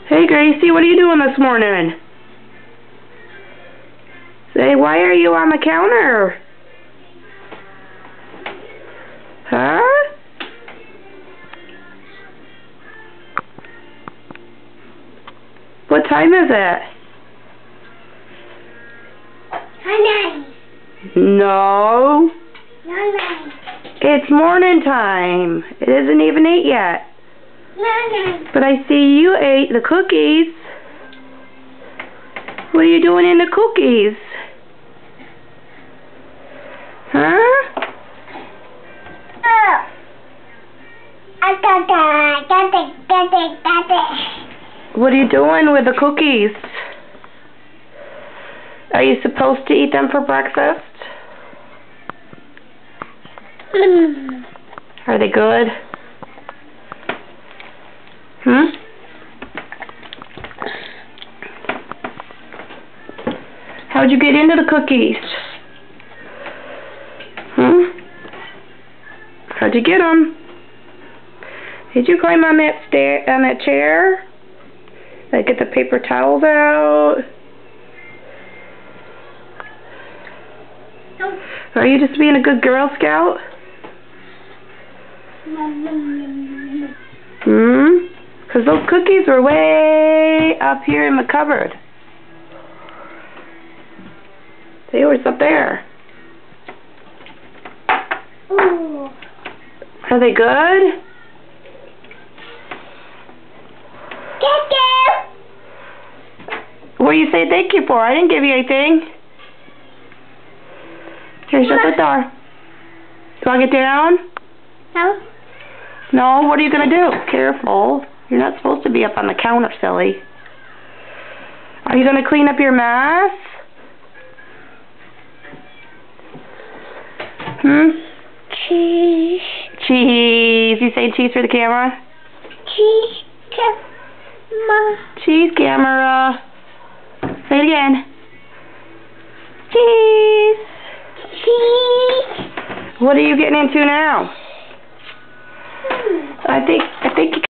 Hey Gracie, what are you doing this morning? Say, why are you on the counter? Huh? What time is it? 9. No. 9. It's morning time. It isn't even 8 yet. 9. But I see you ate the cookies. What are you doing in the cookies? Huh? Oh. I got it. What are you doing with the cookies? Are you supposed to eat them for breakfast? Are they good? How'd you get into the cookies? How'd you get them? Did you climb on that chair? Like get the paper towels out? No. Are you just being a good Girl Scout? Because those cookies were way up here in the cupboard. See, what's up there? Ooh. Are they good? What do you say thank you for? I didn't give you anything. Here, shut the door. Do I get down? No. No, what are you going to do? Careful. You're not supposed to be up on the counter, silly. Are you going to clean up your mess? Cheese. Cheese. You say cheese for the camera? Cheese. Camera. Cheese camera. Say it again. Cheese. Cheese. What are you getting into now? I think